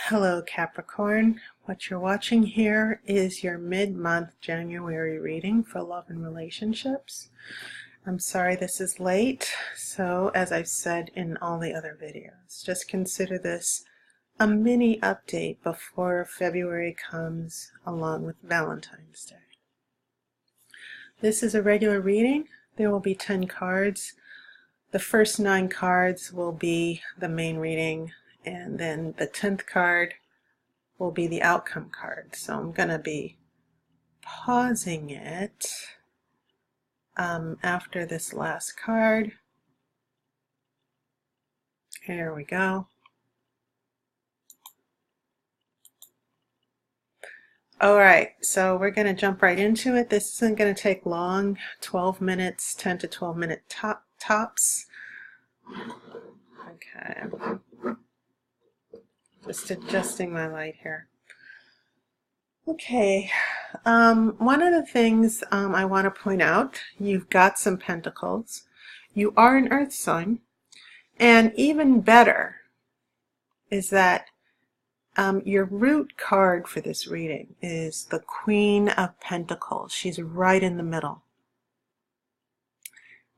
Hello Capricorn. What you're watching here is your mid-month January reading for love and relationships. I'm sorry this is late, so as I've said in all the other videos, just consider this a mini update before February comes along with Valentine's Day. This is a regular reading. There will be 10 cards. The first 9 cards will be the main reading, and then the 10th card will be the outcome card. So I'm going to be pausing it after this last card. Here we go. Alright, so we're going to jump right into it. This isn't going to take long, 12 minutes, 10 to 12 minute tops. Okay. Just adjusting my light here. Okay, one of the things I want to point out, you've got some pentacles. You are an earth sign, and even better is that your root card for this reading is the Queen of Pentacles. She's right in the middle.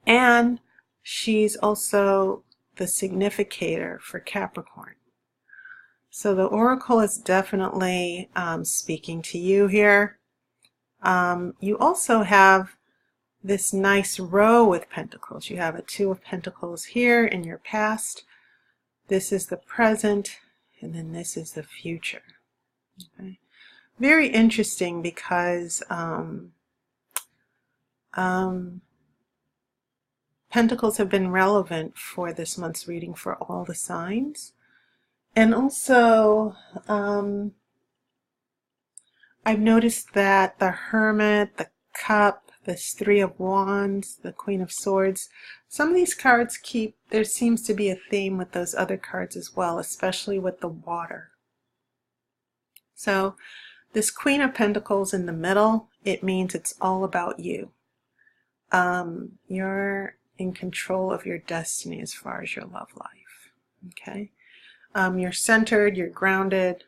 And she's also the significator for Capricorn. So the Oracle is definitely speaking to you here. You also have this nice row with pentacles. You have a 2 of Pentacles here in your past. This is the present, and then this is the future. Okay. Very interesting because Pentacles have been relevant for this month's reading for all the signs. And also, I've noticed that the Hermit, the Cup, this 3 of Wands, the Queen of Swords, some of these cards there seems to be a theme with those other cards as well, especially with the water. So this Queen of Pentacles in the middle, it means it's all about you. You're in control of your destiny as far as your love life. Okay. You're centered, you're grounded,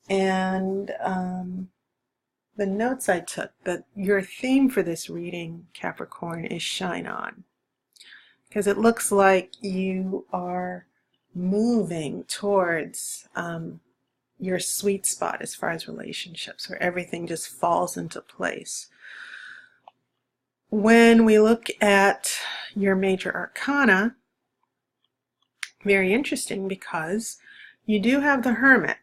and the notes I took, that your theme for this reading, Capricorn, is shine on. Because it looks like you are moving towards your sweet spot as far as relationships, where everything just falls into place. When we look at your major arcana, very interesting because you do have the Hermit,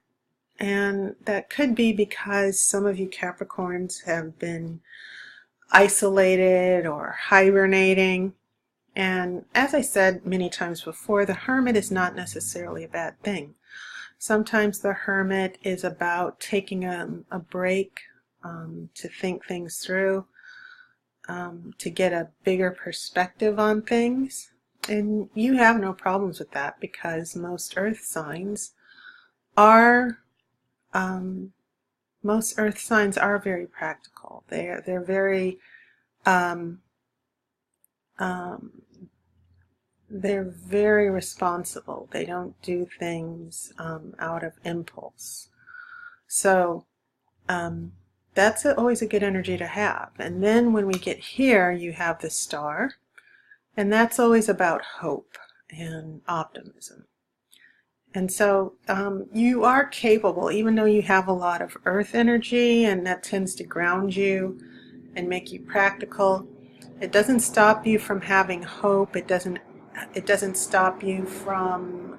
and that could be because some of you Capricorns have been isolated or hibernating. And as I said many times before, the Hermit is not necessarily a bad thing. Sometimes the Hermit is about taking a break to think things through, to get a bigger perspective on things. And you have no problems with that because most earth signs are very practical. They're very responsible. They don't do things out of impulse. So that's always a good energy to have. And then when we get here, you have the Star. And that's always about hope and optimism. And so you are capable, even though you have a lot of earth energy, and that tends to ground you and make you practical. It doesn't stop you from having hope. It doesn't stop you from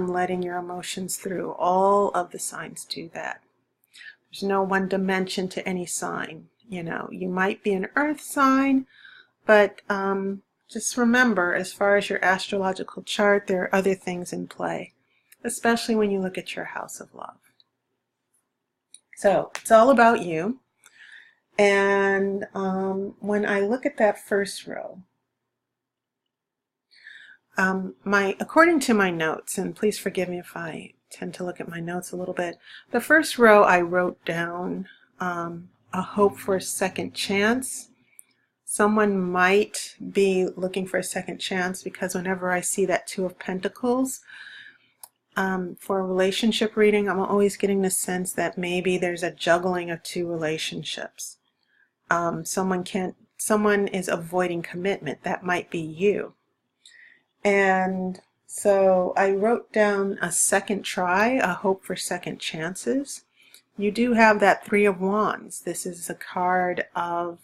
letting your emotions through. All of the signs do that. There's no one dimension to any sign. You know, you might be an earth sign, but just remember, as far as your astrological chart, there are other things in play, especially when you look at your house of love. So it's all about you. And when I look at that first row, according to my notes, and please forgive me if I tend to look at my notes a little bit, the first row I wrote down a hope for a second chance. Someone might be looking for a second chance because whenever I see that 2 of Pentacles, for a relationship reading, I'm always getting the sense that maybe there's a juggling of two relationships. Someone is avoiding commitment. That might be you. And so I wrote down a second try, a hope for second chances. You do have that Three of Wands. This is a card of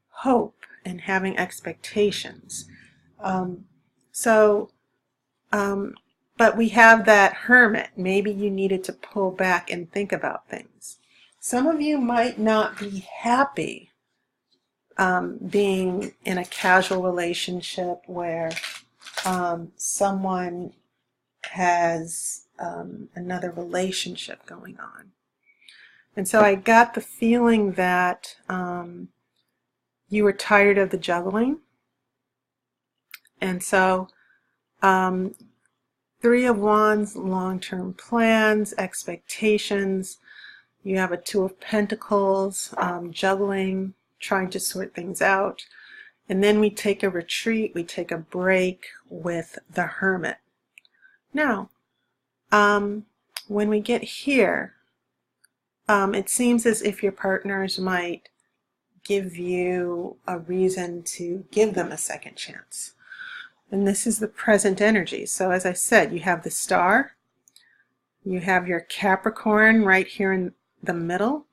hope and having expectations. But we have that Hermit. Maybe you needed to pull back and think about things. Some of you might not be happy being in a casual relationship where someone has another relationship going on. And so I got the feeling that you were tired of the juggling. And so Three of Wands, long-term plans, expectations. You have a Two of Pentacles, juggling, trying to sort things out. And then we take a retreat, we take a break with the Hermit. Now, when we get here, it seems as if your partners might give you a reason to give them a second chance. And this is the present energy. So as I said, you have the Star, you have your Capricorn right here in the middle,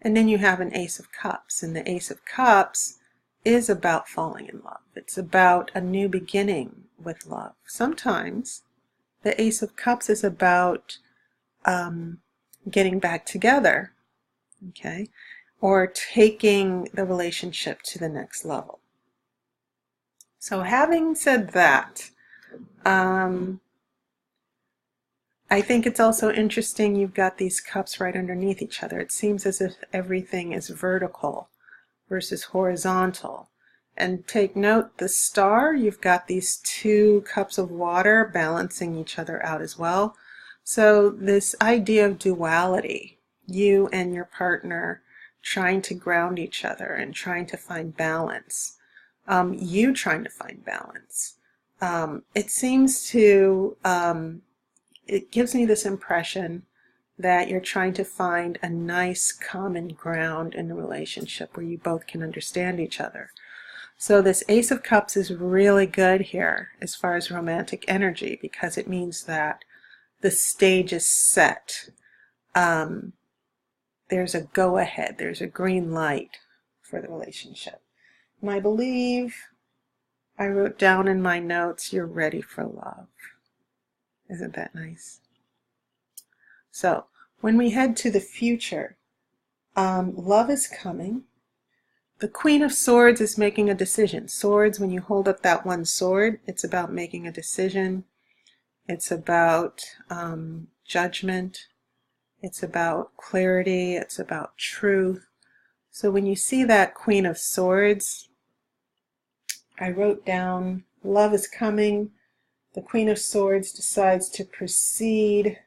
and then you have an Ace of Cups. And the Ace of Cups is about falling in love. It's about a new beginning with love. Sometimes the Ace of Cups is about getting back together, okay, or taking the relationship to the next level. So having said that, I think it's also interesting you've got these cups right underneath each other. It seems as if everything is vertical versus horizontal. And take note, the Star, you've got these two cups of water balancing each other out as well. So this idea of duality, you and your partner trying to ground each other and trying to find balance. You trying to find balance. It seems to, it gives me this impression that you're trying to find a nice common ground in a relationship where you both can understand each other. So this Ace of Cups is really good here as far as romantic energy, because it means that the stage is set. There's a go-ahead, there's a green light for the relationship. And I believe I wrote down in my notes, you're ready for love. Isn't that nice? So when we head to the future, love is coming. The Queen of Swords is making a decision. Swords, when you hold up that one sword, it's about making a decision. It's about judgment. It's about clarity. It's about truth. So when you see that Queen of Swords, I wrote down, love is coming. The Queen of Swords decides to proceed.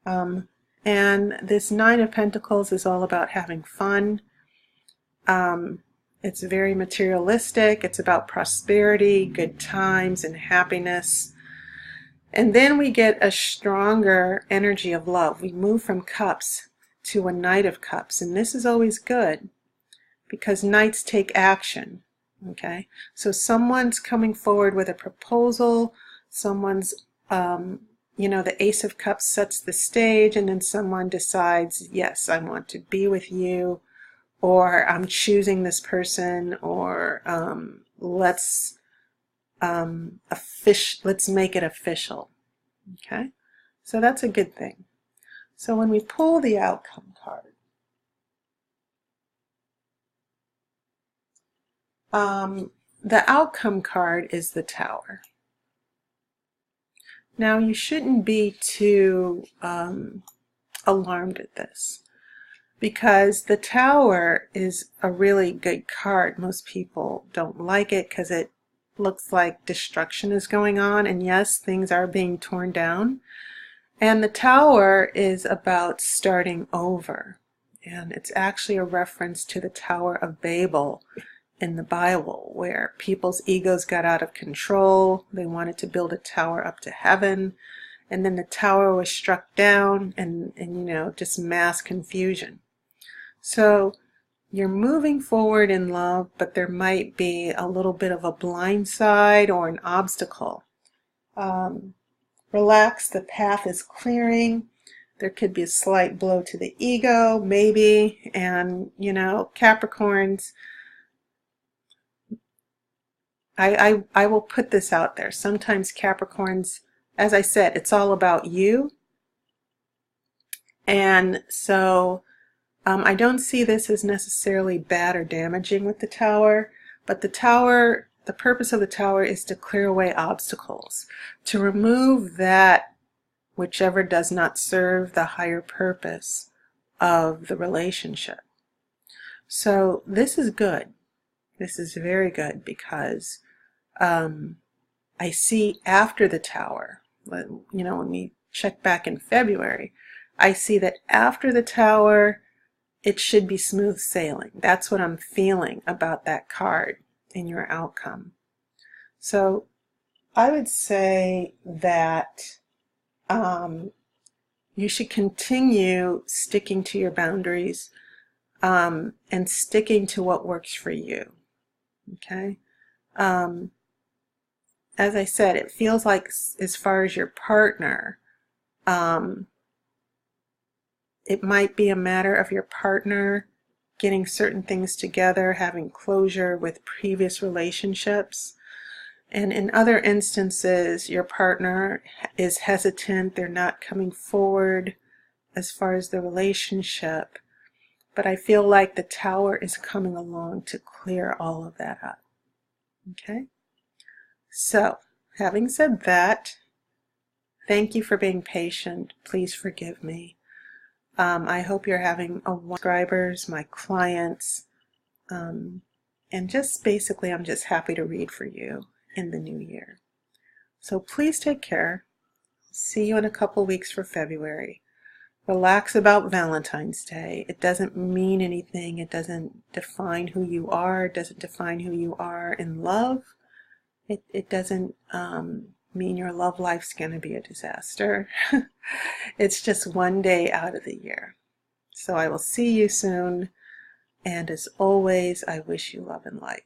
And this Nine of Pentacles is all about having fun. It's very materialistic. It's about prosperity, good times, and happiness. And then we get a stronger energy of love. We move from Cups to a Knight of Cups. And this is always good because Knights take action. Okay, so someone's coming forward with a proposal. Someone's, the Ace of Cups sets the stage, and then someone decides, yes, I want to be with you, or I'm choosing this person, or let's make it official. Okay, so that's a good thing. So when we pull the outcome card, the outcome card is the Tower. Now you shouldn't be too alarmed at this, because the Tower is a really good card. Most people don't like it because it looks like destruction is going on, and yes, things are being torn down. And the Tower is about starting over, and it's actually a reference to the Tower of Babel in the Bible, where people's egos got out of control. They wanted to build a tower up to heaven, and then the tower was struck down, and you know, just mass confusion. So you're moving forward in love, but there might be a little bit of a blind side or an obstacle. Relax, the path is clearing. There could be a slight blow to the ego, maybe, and you know, Capricorns, I will put this out there. Sometimes Capricorns, as I said, it's all about you. And so I don't see this as necessarily bad or damaging with the tower, but the tower, the purpose of the tower is to clear away obstacles, to remove that whichever does not serve the higher purpose of the relationship. So this is good. This is very good because I see after the tower, you know, when we check back in February, I see that after the tower, it should be smooth sailing. That's what I'm feeling about that card in your outcome. So I would say that you should continue sticking to your boundaries and sticking to what works for you. Okay? As I said, it feels like as far as your partner, it might be a matter of your partner getting certain things together, having closure with previous relationships. And in other instances, your partner is hesitant, they're not coming forward as far as the relationship. But I feel like the tower is coming along to clear all of that up. Okay? So, having said that, thank you for being patient. Please forgive me. I hope you're having a wonderful subscribers, my clients, and just basically I'm just happy to read for you in the new year. So please take care. See you in a couple weeks for February. Relax about Valentine's Day. It doesn't mean anything. It doesn't define who you are. It doesn't define who you are in love. It doesn't mean your love life's going to be a disaster. It's just one day out of the year. So I will see you soon. And as always, I wish you love and light.